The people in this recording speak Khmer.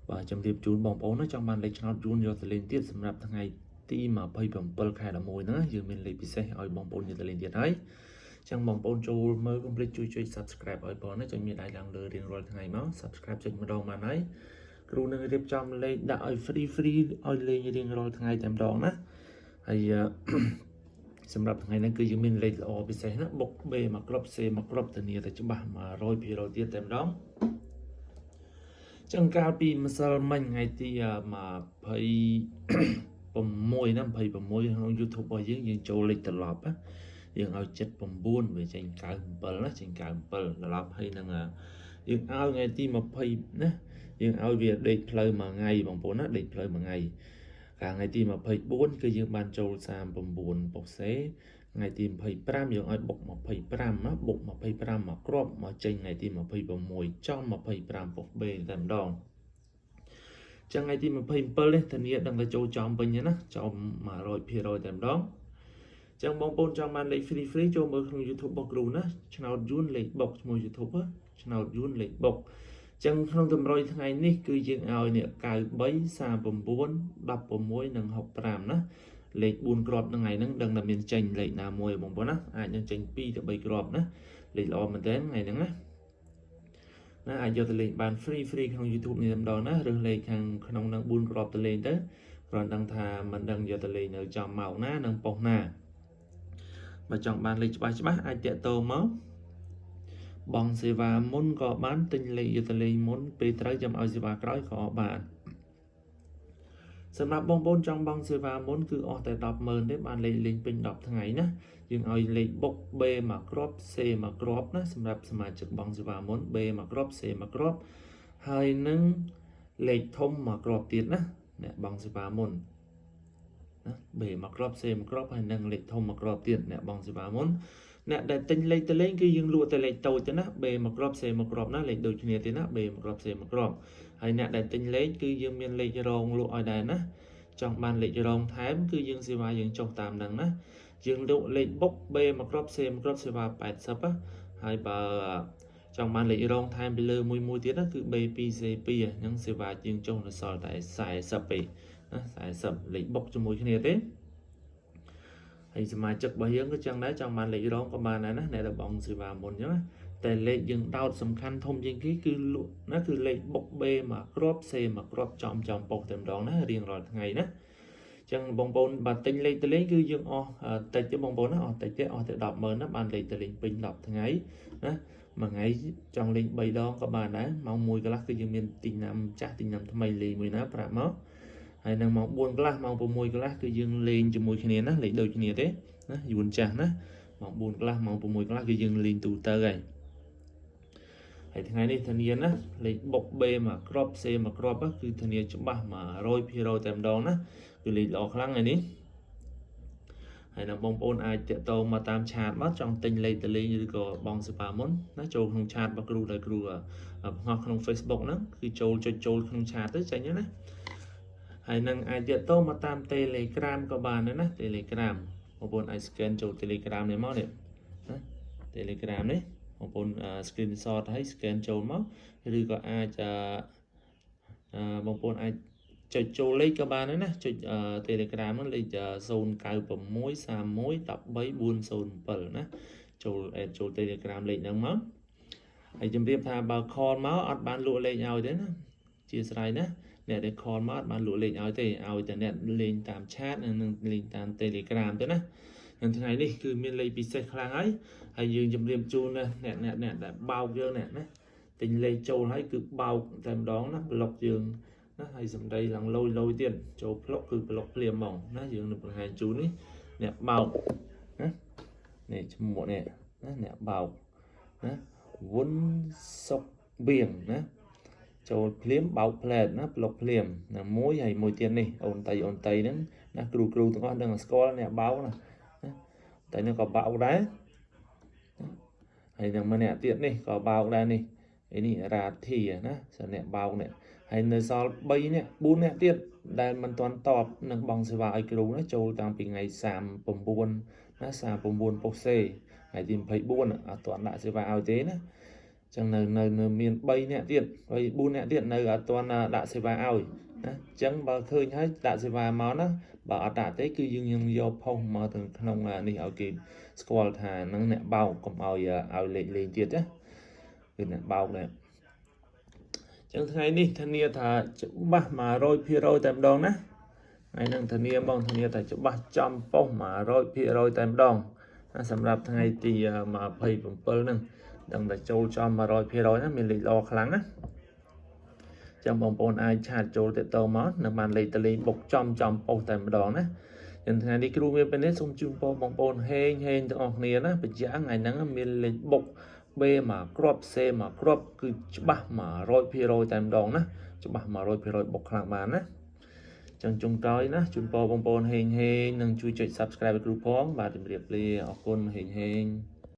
và chấm điệp chún bóng bóng nó trong bàn lấy cho chún do lên tiết sầm rạp thằng ngày tí mà phơi bóng bờ khai là mồi nữa giờ mình lấy bị xe ở bóng bóng như lên tiết ấy chẳng bóng bóng châu mới complete chui subscribe ở bóng nó cho mình lại lần lượt riêng rồi thằng ngày máu subscribe cho mình đâu mà nói kêu nên điệp trong lên đã ở free ở lên riêng rồi thằng ngày tầm đó nữa hay สำหรับថ្ងៃនេះគឺយើងមានលេខល្អពិសេសណាបុក B មកគ្រាប់ C មកគ្រាប់ធានាតែច្បាស់ 100% ទៀតតែម្ដងចឹងកាលពីម្សិលមិញថ្ងៃទី26ណា26ក្នុង YouTube របស់យើងចូលលេខត្រឡប់ណាយើងឲ្យ79វាចេញ97ណាចេញ97ត្រឡប់ហើយនឹងយើងឲ្យថ្ងៃទី20ណាយើងឲ្យវាដេកផ្លូវមួយថ្ងៃបងប្អូនណាដេកផ្លូវមួយថ្ងៃកាលថ្ងៃទី24គឺយើងបានចូល39ពុកសេថ្ងៃទី25យើងឲ្យបុក25ណាបុក25មកគ្រាប់មកចេញថ្ងៃទី26ចំ25ពុក B តែម្ដងចឹងថ្ងៃទី27នេះធានាដឹងតែចូលចំវិញណាចំ100% តែម្ដងចឹងបងប្អូនចង់បានលេខ free ចូលមើលក្នុង YouTube របស់គ្រូណាឆ្នោតយួនលេខបុកឈ្មោះ YouTube ឆ្នោតយួនលេខបុកចឹងក្នុងតម្រុយថ្ងៃនេះគឺយើងឲ្យនេះ93 39 16និង65ណាលេខ4គ្រាប់ថ្ងៃហ្នឹងដឹងតែមានចេញលេខណាមួយបងប្អូនណាអាចនឹងចេញ2ទៅ3គ្រាប់ណាលេខល្អមែនតើថ្ងៃហ្នឹងណាអាចយកទៅលេងបាន free ក្នុង YouTube នេះម្ដងណារើសលេខខាងក្នុងនឹង4គ្រាប់ទៅលេងទៅគ្រាន់ដឹងថាមិនដឹងយកទៅលេងនៅចំម៉ោងណានិងប៉ុស្តិ៍ណាបើចង់បានលេខច្បាស់អាចតាក់ទងមកបងសេវាមុនក៏បានទិញលេខយកទៅលេងមុនពេលត្រូវចាំឲ្យសេវាក្រោយក៏បានសម្រាប់បងប្អូនចង់បងសេវាមុនគឺអស់តែ 100000 ទេបានលេខលេងពេញ10ថ្ងៃណាយើងឲ្យលេខបុក B មកគ្រាប់ C មកគ្រាប់ណាសម្រាប់សមាជិកបងសេវាមុន B មកគ្រាប់ C មកគ្រាប់ហើយនឹងលេខធំមកគ្រាប់ទៀតណាអ្នកបងសេវាមុនណា B មកគ្រាប់ C មកគ្រាប់ហើយនឹងលេខធំមកគ្រាប់ទៀតអ្នកបងសេវាមុនអ្នកដែលទិញលេខទៅលេងគឺយើងលក់តែលេខតូចទៅណា B មកគ្រាប់ C មកគ្រាប់ណាលេខដូចគ្នាទេណា B មកគ្រាប់ C មកគ្រាប់ហើយអ្នកដែលទិញលេខគឺយើងមានលេខរងលក់ឲ្យដែរណាចង់បានលេខរងថែមគឺយើងសេវាយើងចុះតាមហ្នឹងណាយើងលក់លេខបុក B មកគ្រាប់ C មកគ្រាប់សេវា80ណាហើយបើចង់បានលេខរងថែមពីលើមួយទៀតណាគឺ B2 C2 ហ្នឹងសេវាយើងចុះនៅសល់តែ40ទេណា40លេខបុកជាមួយគ្នាទេហើយសមាជិករបស់យើងក៏ចឹងដែរចង់បានលេខរងក៏បានដែរណាអ្នកដែលបងសេវាមុនអញ្ចឹងតែលេខយើងដោតសំខាន់ធំជាងគេគឺលក់ណាគឺលេខបុក B មកគ្រាប់ C មកគ្រាប់ចំប៉ុស្តិ៍តែម្ដងណារៀងរាល់ថ្ងៃណាចឹងបងប្អូនបើទិញលេខទៅលេងគឺយើងអស់តិចទេបងប្អូនណាអស់តិចទេអស់តែ 100000 ណាបានលេខទៅលេងពេញ10ថ្ងៃណាមួយថ្ងៃចង់លេង3ដងក៏បានដែរម៉ោង1កន្លះគឺយើងមានទីញ៉ាំចាស់ទីញ៉ាំថ្មីលេងមួយណាប្រាប់មកហើយនៅម៉ោង4កន្លះម៉ោង6កន្លះគឺយើងលេងជាមួយគ្នាណាលេខដូចគ្នាទេណាយួនចាស់ណាម៉ោង4កន្លះម៉ោង6កន្លះគឺយើងលេងទូទៅហើយថ្ងៃនេះធានាណាលេខបុក B មកគ្រាប់ C មកគ្រាប់គឺធានាច្បាស់ 100% តែម្ដងណាគឺលេខល្អខ្លាំងហើយនេះហើយនឹងបងប្អូនអាចតាក់ទងមកតាមឆាតមកចង់ទិញលេខទៅលេងឬក៏បងសេវាមុនណាចូលក្នុងឆាតរបស់គ្រូដែលគ្រូបង្ហោះក្នុង Facebook ហ្នឹងគឺចូលចុចចូលក្នុងឆាតទៅចេញណាហើយនឹងអាចតាក់ទងមកតាម Telegram ក៏បានដែរណា Telegram បងប្អូនអាច scan ចូល Telegram នេះមកនេះណា Telegram នេះបងប្អូន screenshot ហើយ scan ចូលមកឬក៏អាចបងប្អូនអាចចុចចូលលេខក៏បានដែរណាចុច Telegram ហ្នឹងលេខ096 31 13407ណាចូល Telegram លេខហ្នឹងមកហើយជំរាបថាបើ call មកអត់បានលក់លេខឲ្យទេណាជាស្រ័យណាអ្នកដែល call មកអត់បានលក់លេខឲ្យទេឲ្យតែអ្នកលេងតាម chat និងលេងតាម Telegram ទៅណានៅថ្ងៃនេះគឺមានលេខពិសេសខ្លាំងហើយយើងជំរាបជូនអ្នកដែលបោកយើងណាទិញលេខចូលហើយគឺបោកតែម្ដងណាប្លុកយើងណាហើយសម្ដីឡើងលយទៀតចូលប្លុកគឺប្លុកភ្លាមហ្មងណាយើងនឹងបង្ហាញជូននេះអ្នកបោកណានេះឈ្មោះនេះណាអ្នកបោកណាវុនសុកបៀងណាចូលភ្លាមបោកផ្លែតណាប្លុកភ្លាមណាមួយហើយមួយទៀតនេះអូនតៃហ្នឹងណាគ្រូទាំងអស់ដឹងស្គាល់អ្នកបោកណាតែនឹងក៏បោកដែរហើយនឹងម្នាក់ទៀតនេះក៏បោកដែរនេះនេះរាធីណាសិនអ្នកបោកនេះហើយនៅសល់3នាក់4នាក់ទៀតដែលមិនទាន់តបនឹងបងសេវាឲ្យគ្រូណាចូលតាំងពីថ្ងៃ39ណា39ពុកសេថ្ងៃទី24អត់ទាន់ដាក់សេវាឲ្យទេណា chẳng nơi miền bay nè tiền bay bu nè tiền nơi ở toàn đã sẽ vào ơi chẳng bà khơi hết đã sẽ vào máu nó bà đã tới cứ dương do phong mà từ không đi ở kịp squall thà nâng nè bao còn ao lên tiền á từ nè bao này chẳng thay đi thanh niên thà chụp ba mà rồi phía rồi tạm đòn á ngày năng thanh niên bằng thanh niên thà chụp ba trăm phong mà rồi phía rồi tạm đònสำหรับថ្ងៃទី27ហ្នឹងដឹងតែចូលចំ100%ណាមានលេខល្អខ្លាំងណាចាំបងប្អូនអាចឆាតចូលទៅតមកនឹងបានលេខតលេងបុកចំប៉ុស្តិ៍តែម្ដងណាចឹងថ្ងៃនេះគ្រូមានពេលនេះសូមជូនពរបងប្អូនហេងទាំងអស់គ្នាណាបញ្ជាក់ថ្ងៃហ្នឹងមានលេខបុក B មកគ្រាប់ C មកគ្រាប់គឺច្បាស់100%តែម្ដងណាច្បាស់100%បុកខ្លាំងបានណាចឹងចុងក្រោយណាជូនពរបងប្អូនហេងនិងជួយចុច Subscribe គ្រូផងបាទជម្រាបលាអរគុណហេង